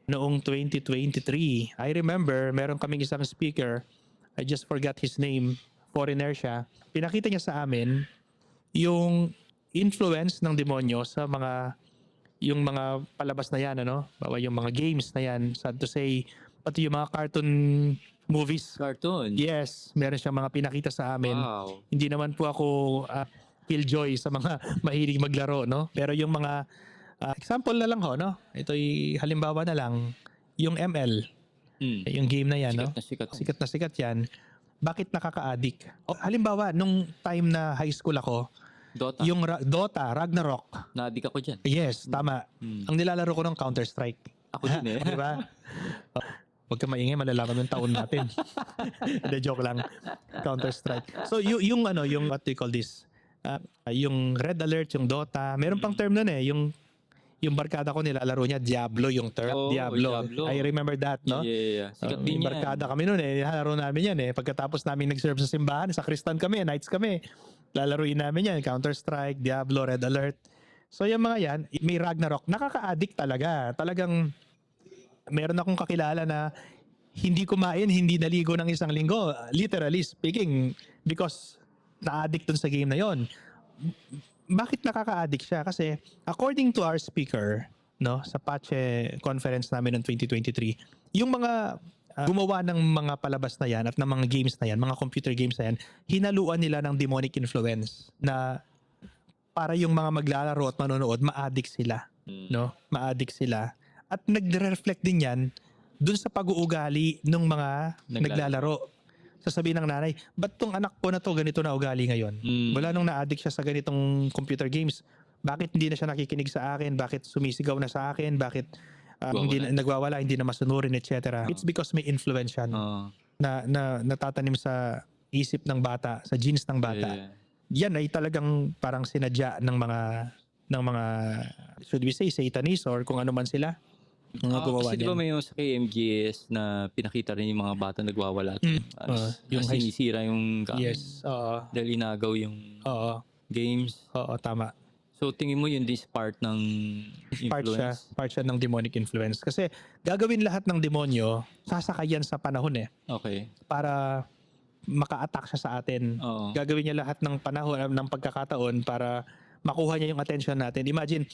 noong 2023. I remember, meron kaming isang speaker, I just forgot his name, foreigner siya. Pinakita niya sa amin yung influence ng demonyo sa yung mga palabas na yan, ano? Bawa yung mga games na yan, sad to say, pati yung mga cartoon movies. Cartoon. Yes, meron siyang mga pinakita sa amin. Wow. Hindi naman po ako killjoy sa mga mahilig maglaro, no? Pero yung mga example na lang ho, no? Ito'y halimbawa na lang, yung ML, yung game na yan, Sikat no? na sikat. Sikat na sikat yan. Bakit nakaka-addict? Halimbawa, nung time na high school ako, Dota. yung Dota, Ragnarok. Na-addict ako dyan. Yes, tama. Ang nilalaro ko ng Counter-Strike. Ako din eh. Di ba? Huwag ka maingay, malalaman yung taon natin. Hindi, joke lang. Counter-Strike. So, yung what do you call this? Yung Red Alert, yung Dota. Meron pang term nun eh. Yung barkada ko nilalaro niya, Diablo yung term. Oh, Diablo. Diablo. I remember that, no? Yeah. Sikat din Yung yan. barkada kami nun eh. Laro namin yan eh. Pagkatapos namin nag-serve sa simbahan, sa Kristan kami, Knights kami. Lalaruin namin yan. Counter-Strike, Diablo, Red Alert. So yung mga yan, may Ragnarok. Nakaka-addict talaga. Talagang meron akong kakilala na hindi kumain, hindi naligo ng isang linggo. Literally speaking, because na-addict dun sa game na yon. Bakit nakaka-addict siya? Kasi according to our speaker, no, sa Pache conference namin noong 2023, yung mga gumawa ng mga palabas na yan at ng mga games na yan, mga computer games na yan, hinaluan nila ng demonic influence na para yung mga maglalaro at manonood, ma-addict sila. No? Ma-addict sila. At nagre-reflect din yan dun sa pag-uugali ng mga naglalaro. Sasabihin ng nanay, ba't tong anak ko na to ganito na ugali ngayon? Wala nung na-addict siya sa ganitong computer games. Bakit hindi na siya nakikinig sa akin? Bakit sumisigaw na sa akin? Bakit hindi na, nagwawala, hindi na masunurin, etc. It's because may influence yan na natatanim sa isip ng bata, sa genes ng bata. Yeah. Yan ay talagang parang sinadya ng mga should we say Satanist or kung ano man sila. Mga gumawa kasi di ba niyan. may yung sa KMGS na pinakita rin yung mga bata nagwawala. Yung sinisira yung Yes. dahil inagaw yung Oo. games. Oo, tama. So tingin mo yun this part ng influence? Part siya ng demonic influence. Kasi gagawin lahat ng demonyo, sasakayan sa panahon eh. Okay. Para maka-attack siya sa atin. Oo. Gagawin niya lahat ng panahon, ng pagkakataon para makuha niya yung attention natin. Imagine,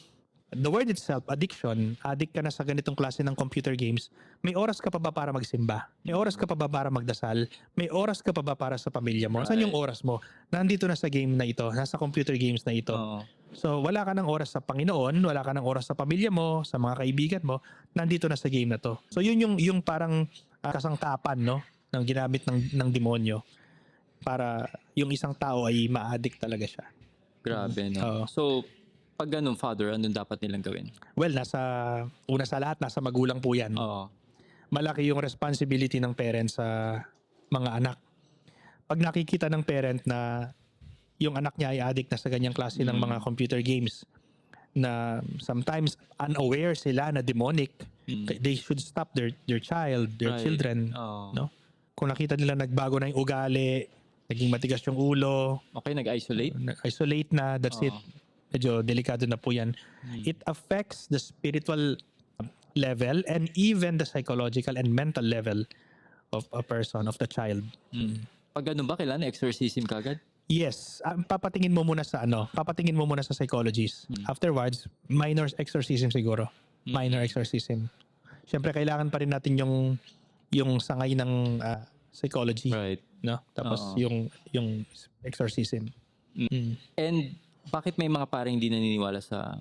the word itself, addiction, addict ka na sa ganitong klase ng computer games, may oras ka pa ba para magsimba? May oras ka pa ba para magdasal? May oras ka pa ba para sa pamilya mo? Right. Saan yung oras mo? Nandito na sa game na ito, nasa computer games na ito. Oo. So, wala ka ng oras sa Panginoon, wala ka ng oras sa pamilya mo, sa mga kaibigan mo, nandito na sa game na to. So, yun yung parang kasangkapan, no? Ng ginamit ng demonyo para yung isang tao ay ma-addict talaga siya. Grabe, no? Oo. So, pag ganun, Father, anong dapat nilang gawin? Well, una sa lahat, nasa magulang po yan. Oo. Malaki yung responsibility ng parents sa mga anak. Pag nakikita ng parent na yung anak niya ay addict na sa ganyang klase ng mga computer games, na sometimes unaware sila na demonic, they should stop their child, their Right. children. Oo. No? Kung nakita nila nagbago na yung ugali, naging matigas yung ulo, Okay, nag-isolate? isolate na, that's it. Medyo delikado na po yan. It affects the spiritual level and even the psychological and mental level of a person, of the child. Pag ganun ba, kailangan exorcism kagad? Yes, papatingin mo muna sa psychologists. Afterwards, minor exorcism siguro. Minor exorcism. Siyempre kailangan pa rin natin yung sangay ng psychology, Right. no? Tapos Oo. yung exorcism. And bakit may mga parang hindi naniniwala sa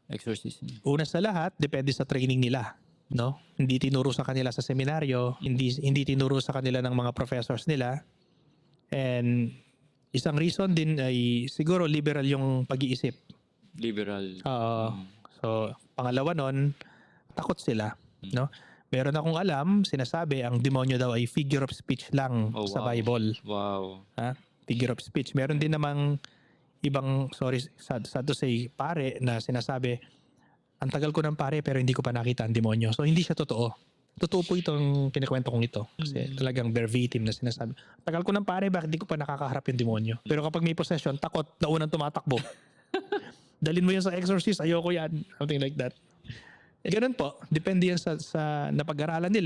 exorcism? Una sa lahat, depende sa training nila, no? Hindi tinuro sa kanila sa seminaryo, hindi tinuro sa kanila ng mga professors nila. And isang reason din ay siguro liberal yung pag-iisip. Liberal. Oo. So, pangalawa nun, takot sila, no? Meron akong alam, sinasabi ang demonyo daw ay figure of speech lang Oh, sa wow. Bible. Wow. Ha? Figure of speech. Meron din namang ibang, sad to say, pare na sinasabi, ang tagal ko ng pare pero hindi ko pa nakita ang demonyo. So, hindi siya totoo. Totoo po itong kinikwento kong ito. Kasi talagang verbatim na sinasabi. Tagal ko ng pare, bakit di ko pa nakakaharap yung demonyo? Pero kapag may possession, takot na unang tumatakbo. Dalin mo yan sa exorcist, ayoko yan. Something like that. Ganun po. Depende yan sa napag-aralan nila.